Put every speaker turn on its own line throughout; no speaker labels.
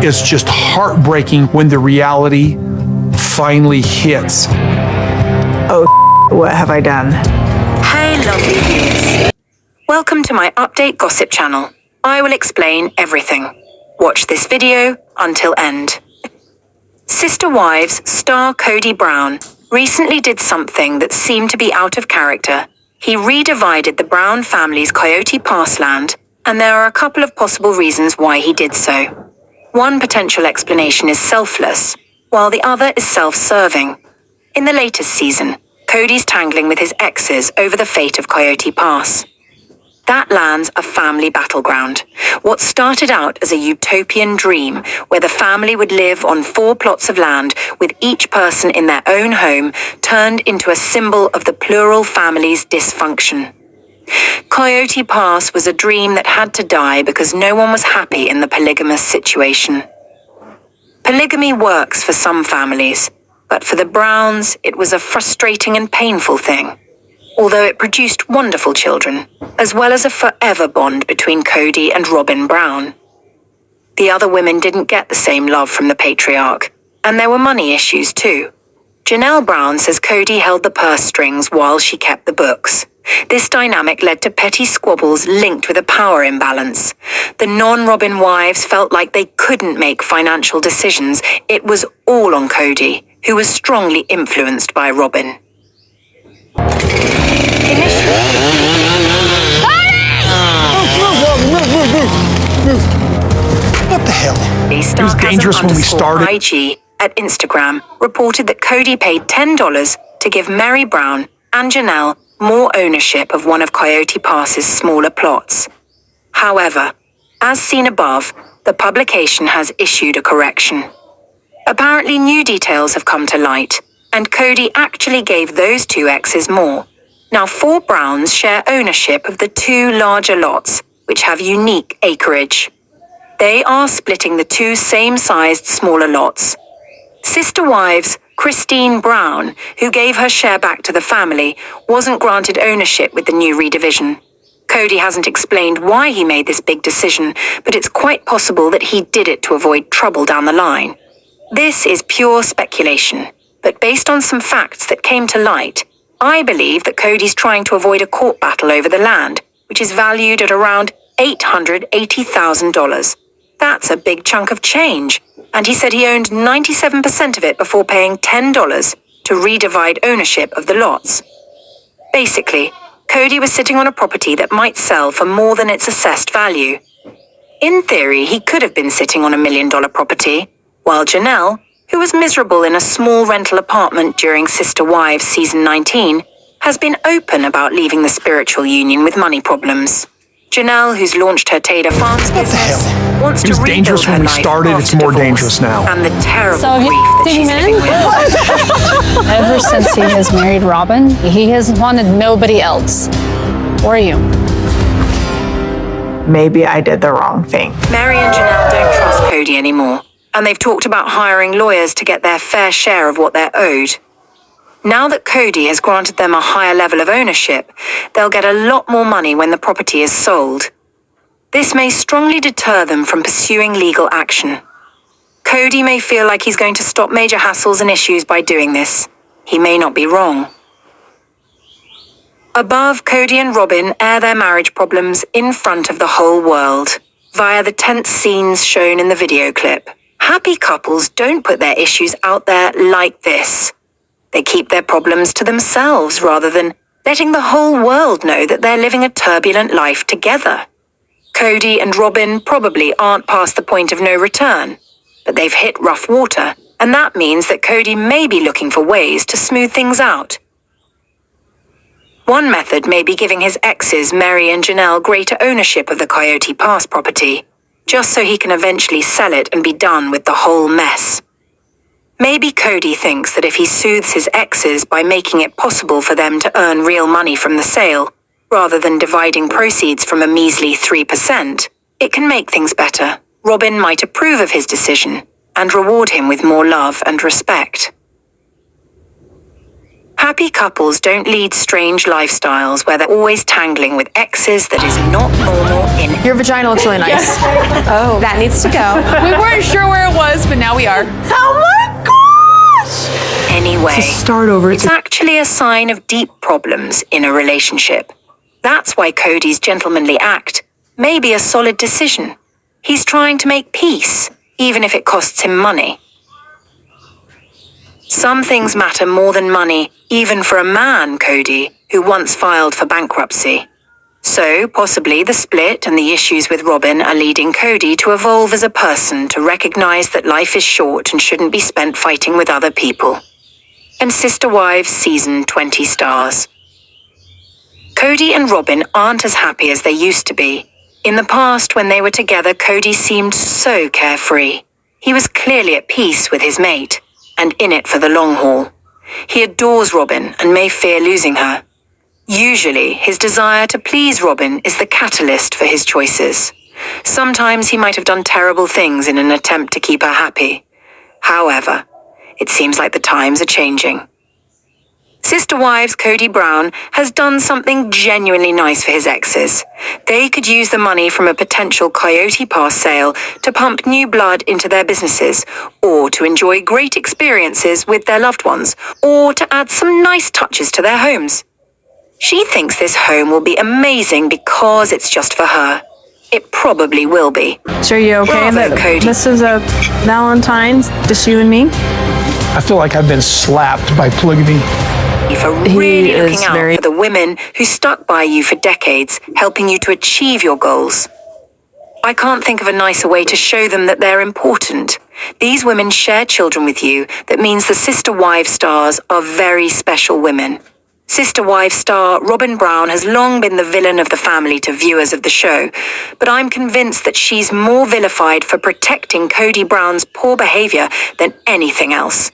is just heartbreaking when the reality finally hits.
Oh, what have I done?
Hey, lovely viewers. Welcome to my update gossip channel. I will explain everything. Watch this video until end. Sister Wives star KodyBrown recently did something that seemed to be out of character. He redivided the Brown family's Coyote parkland, and there are a couple of possible reasons why he did so. One potential explanation is selfless, while the other is self-serving. In the latest season, Kody's tangling with his exes over the fate of Coyote Pass. That lands a family battleground. What started out as a utopian dream where the family would live on 4 plots of land with each person in their own home turned into a symbol of the plural family's dysfunction. Coyote Pass was a dream that had to die because no one was happy in the polygamous situation. Polygamy works for some families, but for the Browns, it was a frustrating and painful thing. Although it produced wonderful children, as well as a forever bond between Kody and RobynBrown. The other women didn't get the same love from the patriarch, and there were money issues too. Janelle Brown says Kody held the purse strings while she kept the books. This dynamic led to petty squabbles linked with a power imbalance. The non-Robyn wives felt like they couldn't make financial decisions. It was all on Kody, who was strongly influenced by Robyn.
What the hell? It was dangerous when we started.
IG at Instagram reported that Kody paid $10 to give MeriBrown and Janelle more ownership of one of Coyote Pass's smaller plots. However, as seen above, the publication has issued a correction. Apparently new details have come to light, and Kody actually gave those 2 exes more. Now 4 Browns share ownership of the 2 larger lots, which have unique acreage. They are splitting the 2 same-sized smaller lots. Sisterwivesschristine Brown, who gave her share back to the family, wasn't granted ownership with the new redivision. Kody hasn't explained why he made this big decision, but it's quite possible that he did it to avoid trouble down the line. This is pure speculation, but based on some facts that came to light, I believe that Kody's trying to avoid a court battle over the land, which is valued at around $880,000. That's a big chunk of change, and he said he owned 97% of it before paying $10 to redivide ownership of the lots. Basically, Kody was sitting on a property that might sell for more than its assessed value. In theory, he could have been sitting on $1 million property, while Janelle, who was miserable in a small rental apartment during Sister Wives Season 19, has been open about leaving the spiritual union with money problems. Janelle, who's launched her Tater Farms business, wants to rebuild her life
It's more dangerous now.
And the terrible grief that she's living with.
Ever since he has married Robyn, he has wanted nobody else. Or you.
Maybe I did the wrong thing.
Meri and Janelle don't trust Kody anymore, and they've talked about hiring lawyers to get their fair share of what they're owed. Now that Kody has granted them a higher level of ownership, they'll get a lot more money when the property is sold. This may strongly deter them from pursuing legal action. Kody may feel like he's going to stop major hassles and issues by doing this. He may not be wrong. Above, Kody and Robyn air their marriage problems in front of the whole world, via the tense scenes shown in the video clip. Happy couples don't put their issues out there like this. They keep their problems to themselves rather than letting the whole world know that they're living a turbulent life together. Kody and Robyn probably aren't past the point of no return, but they've hit rough water, and that means that Kody may be looking for ways to smooth things out. One method may be giving his exes, Meri and Janelle, greater ownership of the Coyote Pass property, just so he can eventually sell it and be done with the whole mess. Maybe Kody thinks that if he soothes his exes by making it possible for them to earn real money from the sale, rather than dividing proceeds from a measly 3%, it can make things better. Robyn might approve of his decision and reward him with more love and respect. Happy couples don't lead strange lifestyles where they're always tangling with exes that is not normal in...
Your vagina looks really nice.
Oh, that needs to go.
We weren't sure where but now we are.
Oh my gosh!
Anyway,
To start over,
it's actually a sign of deep problems in a relationship. That's why Kody's gentlemanly act may be a solid decision. He's trying to make peace, even if it costs him money. Some things matter more than money, even for a man, Kody, who once filed for bankruptcy. So, possibly the split and the issues with Robyn are leading Kody to evolve as a person, to recognize that life is short and shouldn't be spent fighting with other people. And Sister Wives Season 20 stars. Kody and Robyn aren't as happy as they used to be. In the past, when they were together, Kody seemed so carefree. He was clearly at peace with his mate, and in it for the long haul. He adores Robyn and may fear losing her. Usually, his desire to please Robyn is the catalyst for his choices. Sometimes he might have done terrible things in an attempt to keep her happy. However, it seems like the times are changing. Sister Wives KodyBrown has done something genuinely nice for his exes. They could use the money from a potential Coyote pass sale to pump new blood into their businesses, or to enjoy great experiences with their loved ones, or to add some nice touches to their homes. She thinks this home will be amazing because it's just for her. It probably will be.
So are you okay
Bravo,
that
Kody.
this is a Valentine's, just you and me?
I feel like I've been slapped by polygamy.
For
He
really
is
looking out
very-
for the women who stuck by you for decades, helping you to achieve your goals. I can't think of a nicer way to show them that they're important. These women share children with you. That means the Sister Wives stars are very special women. Sister Wives star Robyn Brown has long been the villain of the family to viewers of the show, but I'm convinced that she's more vilified for protecting Kody Brown's poor behavior than anything else.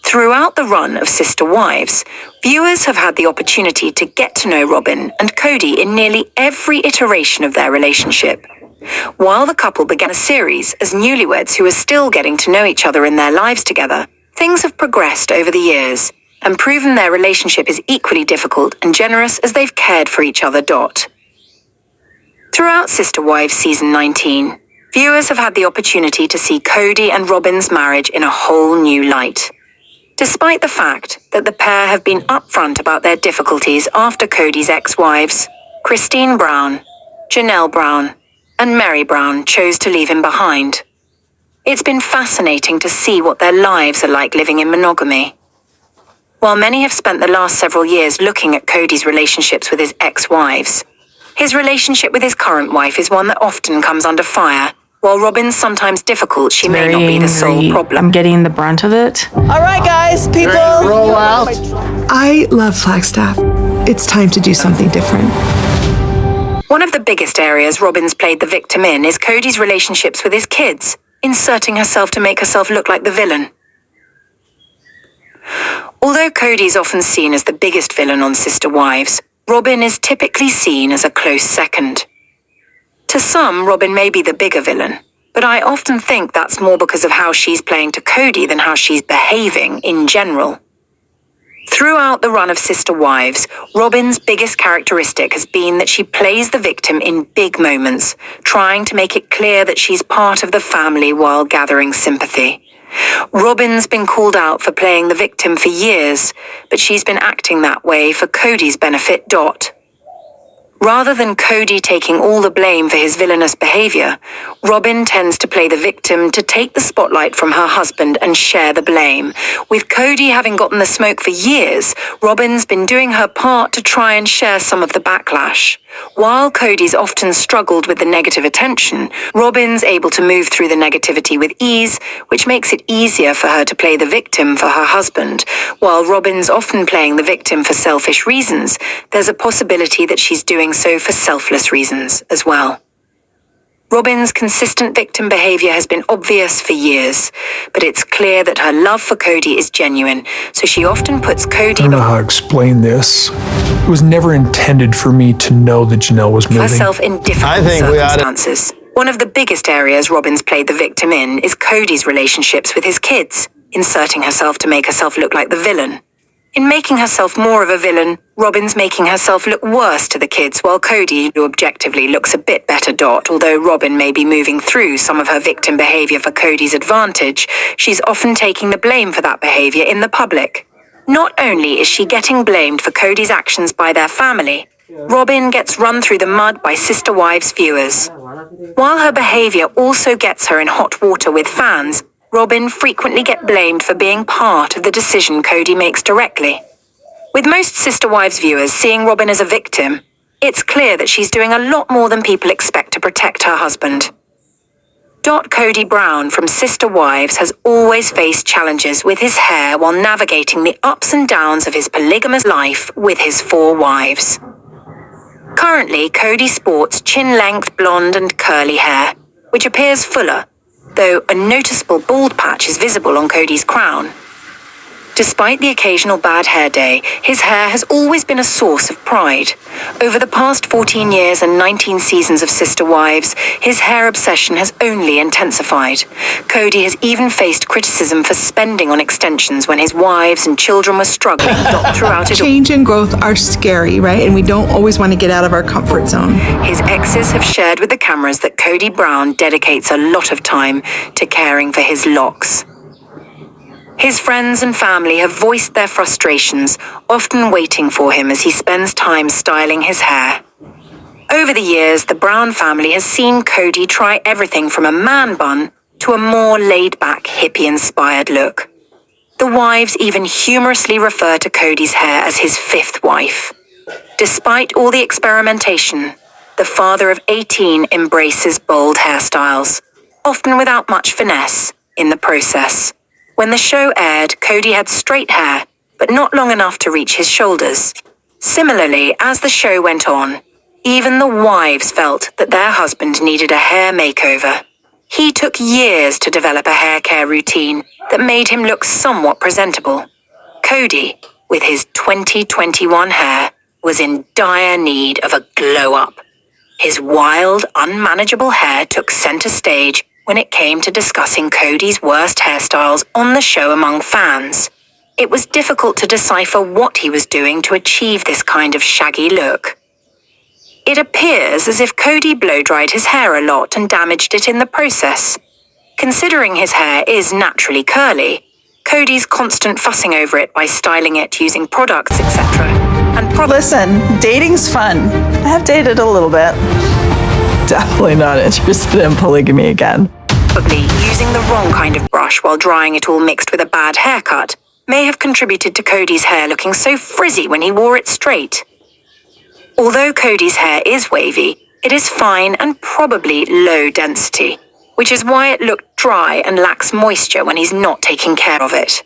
Throughout the run of Sister Wives, viewers have had the opportunity to get to know Robyn and Kody in nearly every iteration of their relationship. While the couple began a series as newlyweds who are still getting to know each other in their lives together, things have progressed over the years and proven their relationship is equally difficult and generous as they've cared for each other. Throughout Sister Wives Season 19, viewers have had the opportunity to see Kody and Robyn's marriage in a whole new light. Despite the fact that the pair have been upfront about their difficulties after Kody's ex-wives, ChristineBrown, JanelleBrown, and MeriBrown chose to leave him behind. It's been fascinating to see what their lives are like living in monogamy. While many have spent the last several years looking at Kody's relationships with his ex-wives, his relationship with his current wife is one that often comes under fire. While Robyn's sometimes difficult, she may not be the sole problem.
I'm getting the brunt of it.
All right, guys, people.
Roll out.
I love Flagstaff. It's time to do something different.
One of the biggest areas Robyn's played the victim in is Kody's relationships with his kids, inserting herself to make herself look like the villain. Although Kody's often seen as the biggest villain on Sister Wives, Robyn is typically seen as a close second. To some, Robyn may be the bigger villain, but I often think that's more because of how she's playing to Kody than how she's behaving in general. Throughout the run of Sister Wives, Robyn's biggest characteristic has been that she plays the victim in big moments, trying to make it clear that she's part of the family while gathering sympathy. Robyn's been called out for playing the victim for years, but she's been acting that way for Kody's benefit. Rather than Kody taking all the blame for his villainous behavior, Robyn tends to play the victim to take the spotlight from her husband and share the blame. With Kody having gotten the smoke for years, Robyn's been doing her part to try and share some of the backlash. While Kody's often struggled with the negative attention, Robyn's able to move through the negativity with ease, which makes it easier for her to play the victim for her husband. While Robyn's often playing the victim for selfish reasons, there's a possibility that she's doing so for selfless reasons as well. Robyn's consistent victim behavior has been obvious for years, but it's clear that her love for Kody is genuine, so she often puts
I
Kody
don't know how to explain this. It was never intended for me to know that Janelle was moving.
herself in difficult circumstances. One of the biggest areas Robyn's played the victim in is Kody's relationships with his kids, inserting herself to make herself look like the villain. In making herself more of a villain, Robyn's making herself look worse to the kids, while Kody, who objectively looks a bit better, although Robyn may be moving through some of her victim behavior for Kody's advantage, she's often taking the blame for that behavior in the public. Not only is she getting blamed for Kody's actions by their family, Robyn gets run through the mud by Sister Wives viewers. While her behavior also gets her in hot water with fans, Robyn frequently gets blamed for being part of the decision Kody makes directly. With most Sister Wives viewers seeing Robyn as a victim, it's clear that she's doing a lot more than people expect to protect her husband. KodyBrown from Sister Wives has always faced challenges with his hair while navigating the ups and downs of his polygamous life with his 4 wives. Currently, Kody sports chin-length blonde and curly hair, which appears fuller, though a noticeable bald patch is visible on Kody's crown. Despite the occasional bad hair day, his hair has always been a source of pride. Over the past 14 years and 19 seasons of Sister Wives, his hair obsession has only intensified. Kody has even faced criticism for spending on extensions when his wives and children were struggling throughout it all.
Change and growth are scary, right? And we don't always want to get out of our comfort zone.
His exes have shared with the cameras that KodyBrown dedicates a lot of time to caring for his locks. His friends and family have voiced their frustrations, often waiting for him as he spends time styling his hair. Over the years, the Brown family has seen Kody try everything from a man bun to a more laid-back, hippie-inspired look. The wives even humorously refer to Kody's hair as his 5th wife. Despite all the experimentation, the father of 18 embraces bold hairstyles, often without much finesse in the process. When the show aired, Kody had straight hair, but not long enough to reach his shoulders. Similarly, as the show went on, even the wives felt that their husband needed a hair makeover. He took years to develop a hair care routine that made him look somewhat presentable. Kody, with his 2021 hair, was in dire need of a glow-up. His wild, unmanageable hair took center stage when it came to discussing Kody's worst hairstyles on the show among fans. It was difficult to decipher what he was doing to achieve this kind of shaggy look. It appears as if Kody blow-dried his hair a lot and damaged it in the process. Considering his hair is naturally curly, Kody's constant fussing over it by styling it using products, etc.
Listen, dating's fun. I have dated a little bit. Definitely not interested in polygamy again.
Probably using the wrong kind of brush while drying it all mixed with a bad haircut may have contributed to Kody's hair looking so frizzy when he wore it straight. Although Kody's hair is wavy, it is fine and probably low density, which is why it looked dry and lacks moisture when he's not taking care of it.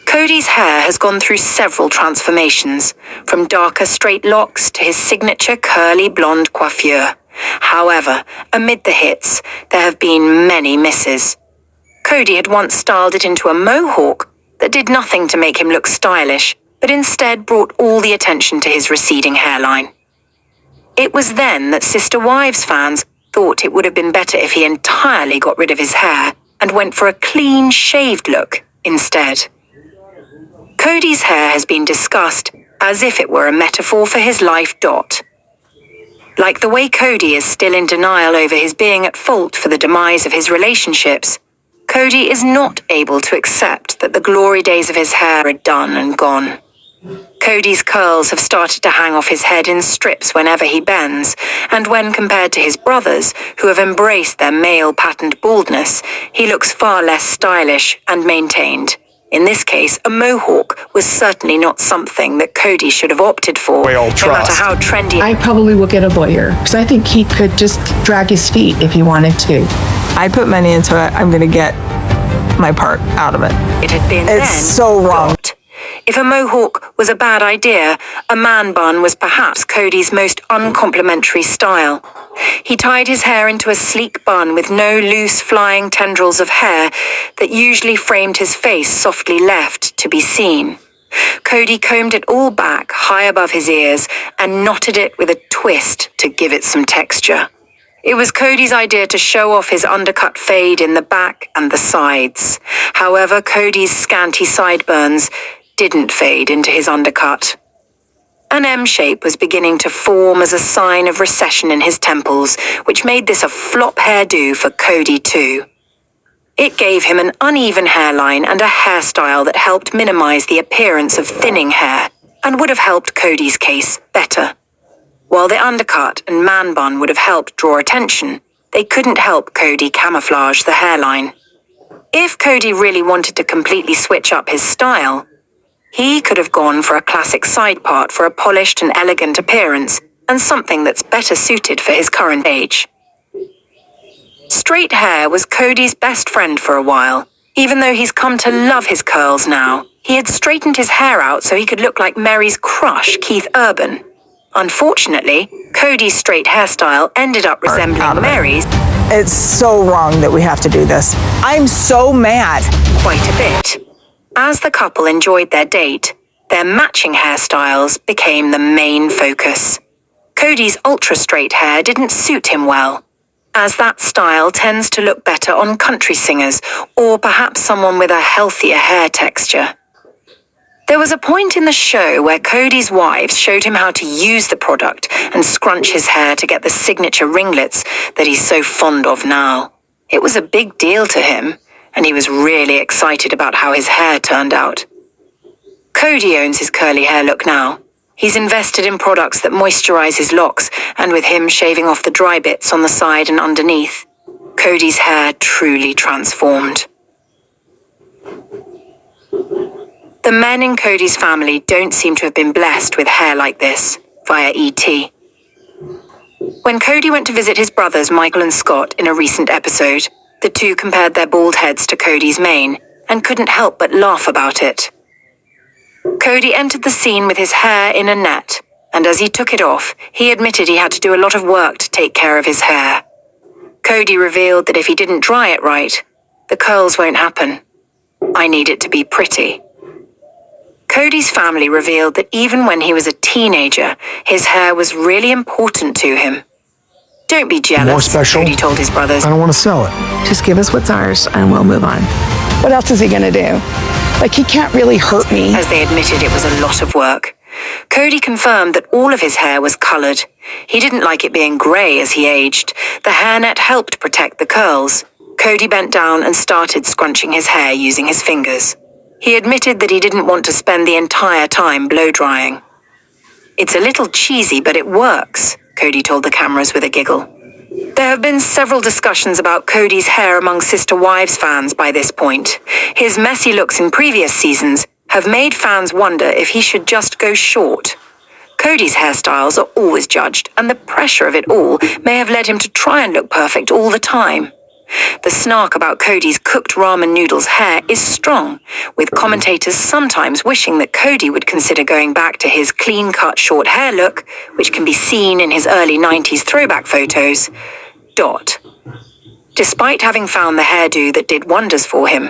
Kody's hair has gone through several transformations, from darker straight locks to his signature curly blonde coiffure. However, amid the hits, there have been many misses. Kody had once styled it into a mohawk that did nothing to make him look stylish, but instead brought all the attention to his receding hairline. It was then that Sister Wives fans thought it would have been better if he entirely got rid of his hair and went for a clean, shaved look instead. Kody's hair has been discussed as if it were a metaphor for his life. Like the way Kody is still in denial over his being at fault for the demise of his relationships, Kody is not able to accept that the glory days of his hair are done and gone. Kody's curls have started to hang off his head in strips whenever he bends, and when compared to his brothers, who have embraced their male-patterned baldness, he looks far less stylish and maintained. In this case, a mohawk was certainly not something that Kody should have opted for, no matter how trendy.
I probably will get a lawyer, because I think he could just drag his feet if he wanted to.
I put money into it. I'm going to get my part out of it.
It had been
It's
then
so wrong.
If a mohawk was a bad idea, a man bun was perhaps Kody's most uncomplimentary style. He tied his hair into a sleek bun with no loose flying tendrils of hair that usually framed his face softly left to be seen. Kody combed it all back high above his ears and knotted it with a twist to give it some texture. It was Kody's idea to show off his undercut fade in the back and the sides. However, Kody's scanty sideburns didn't fade into his undercut. An M shape was beginning to form as a sign of recession in his temples, which made this a flop hairdo for Kody too. It gave him an uneven hairline and a hairstyle that helped minimize the appearance of thinning hair, and would have helped Kody's case better. While the undercut and man bun would have helped draw attention, they couldn't help Kody camouflage the hairline. If Kody really wanted to completely switch up his style, he could have gone for a classic side part for a polished and elegant appearance, and something that's better suited for his current age. Straight hair was Kody's best friend for a while. Even though he's come to love his curls now, he had straightened his hair out so he could look like Mary's crush, Keith Urban. Unfortunately, Kody's straight hairstyle ended up resembling Mary's
It's so wrong that we have to do this. I'm so mad.
quite a bit. As the couple enjoyed their date, their matching hairstyles became the main focus. Kody's ultra-straight hair didn't suit him well, as that style tends to look better on country singers or perhaps someone with a healthier hair texture. There was a point in the show where Kody's wives showed him how to use the product and scrunch his hair to get the signature ringlets that he's so fond of now. It was a big deal to him, and he was really excited about how his hair turned out. Kody owns his curly hair look now. He's invested in products that moisturize his locks, and with him shaving off the dry bits on the side and underneath, Kody's hair truly transformed. The men in Kody's family don't seem to have been blessed with hair like this, via ET. When Kody went to visit his brothers Mykel and Scott in a recent episode, the two compared their bald heads to Kody's mane, and couldn't help but laugh about it. Kody entered the scene with his hair in a net, and as he took it off, he admitted he had to do a lot of work to take care of his hair. Kody revealed that if he didn't dry it right, the curls won't happen. I need it to be pretty. Kody's family revealed that even when he was a teenager, his hair was really important to him. Don't be jealous,
More special?
Kody told his brothers.
I don't want to sell it.
Just give us what's ours and we'll move on. What else is he gonna do? Like, he can't really hurt me.
As they admitted it was a lot of work. Kody confirmed that all of his hair was coloured. He didn't like it being grey as he aged. The hairnet helped protect the curls. Kody bent down and started scrunching his hair using his fingers. He admitted that he didn't want to spend the entire time blow drying. It's a little cheesy, but it works, Kody told the cameras with a giggle. There have been several discussions about Kody's hair among Sister Wives fans by this point. His messy looks in previous seasons have made fans wonder if he should just go short. Kody's hairstyles are always judged, and the pressure of it all may have led him to try and look perfect all the time. The snark about Kody's cooked ramen noodles hair is strong, with commentators sometimes wishing that Kody would consider going back to his clean-cut short hair look, which can be seen in his early 90s throwback photos. Despite having found the hairdo that did wonders for him,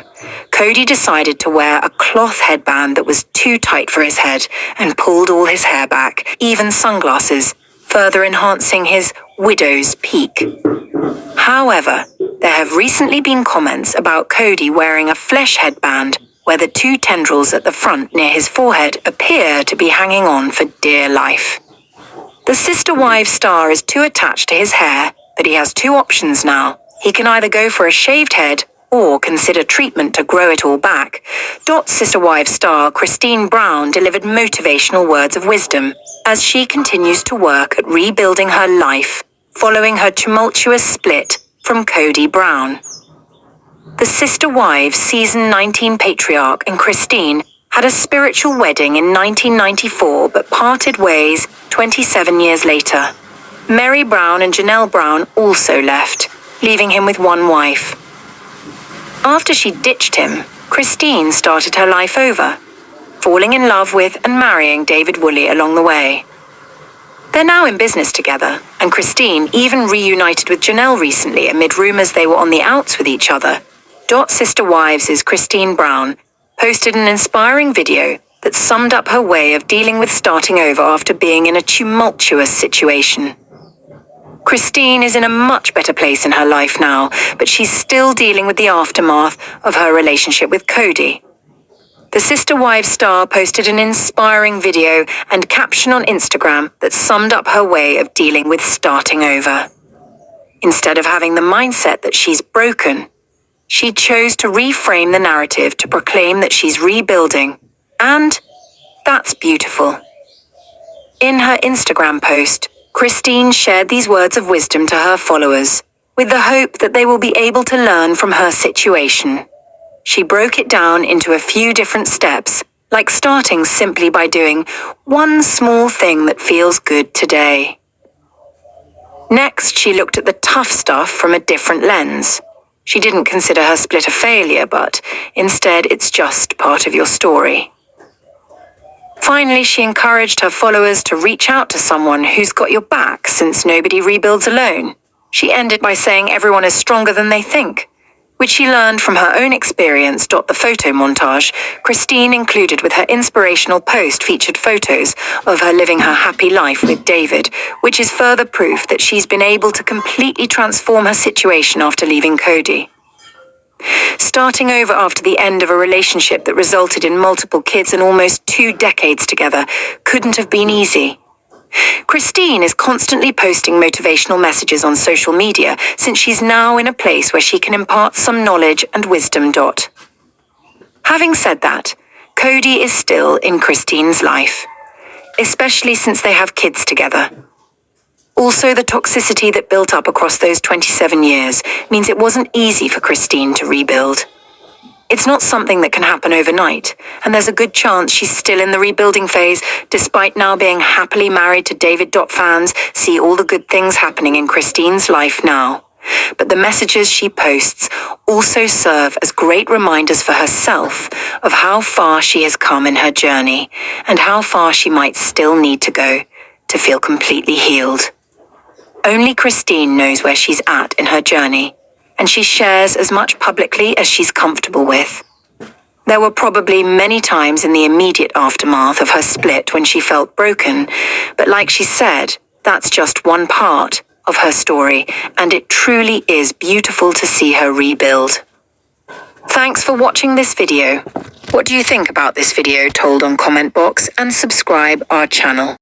Kody decided to wear a cloth headband that was too tight for his head and pulled all his hair back, even sunglasses, further enhancing his widow's peak. However, there have recently been comments about Kody wearing a flesh headband where the two tendrils at the front near his forehead appear to be hanging on for dear life. The Sister Wives star is too attached to his hair, but he has two options now. He can either go for a shaved head or consider treatment to grow it all back. Sister Wives star ChristineBrown delivered motivational words of wisdom as she continues to work at rebuilding her life following her tumultuous split from KodyBrown. The Sister Wives Season 19 patriarch and Christine had a spiritual wedding in 1994 but parted ways 27 years later. MeriBrown and JanelleBrown also left, leaving him with one wife. After she ditched him, Christine started her life over, falling in love with and marrying Devid along the way. They're now in business together, and Christine even reunited with Janelle recently amid rumors they were on the outs with each other. Sister Wives' ChristineBrown posted an inspiring video that summed up her way of dealing with starting over after being in a tumultuous situation. Christine is in a much better place in her life now, but she's still dealing with the aftermath of her relationship with Kody. The Sister Wives star posted an inspiring video and caption on Instagram that summed up her way of dealing with starting over. Instead of having the mindset that she's broken, she chose to reframe the narrative to proclaim that she's rebuilding, and that's beautiful. In her Instagram post, Christine shared these words of wisdom to her followers, with the hope that they will be able to learn from her situation. She broke it down into a few different steps, like starting simply by doing one small thing that feels good today. Next, she looked at the tough stuff from a different lens. She didn't consider her split a failure, but instead it's just part of your story. Finally, she encouraged her followers to reach out to someone who's got your back, since nobody rebuilds alone. She ended by saying everyone is stronger than they think, which she learned from her own experience. The photo montage Christine included with her inspirational post featured photos of her living her happy life with Devid, which is further proof that she's been able to completely transform her situation after leaving Kody. Starting over after the end of a relationship that resulted in multiple kids and almost 2 decades together couldn't have been easy. Christine is constantly posting motivational messages on social media since she's now in a place where she can impart some knowledge and wisdom. Having said that, Kody is still in Christine's life, especially since they have kids together. Also, the toxicity that built up across those 27 years means it wasn't easy for Christine to rebuild. It's not something that can happen overnight, and there's a good chance she's still in the rebuilding phase, despite now being happily married to Devid. Fans see all the good things happening in Christine's life now. But the messages she posts also serve as great reminders for herself of how far she has come in her journey, and how far she might still need to go to feel completely healed. Only Christine knows where she's at in her journey, and she shares as much publicly as she's comfortable with. There were probably many times in the immediate aftermath of her split when she felt broken, but like she said, that's just one part of her story, and it truly is beautiful to see her rebuild. Thanks for watching this video. What do you think about this video? Told on comment box, and subscribe our channel.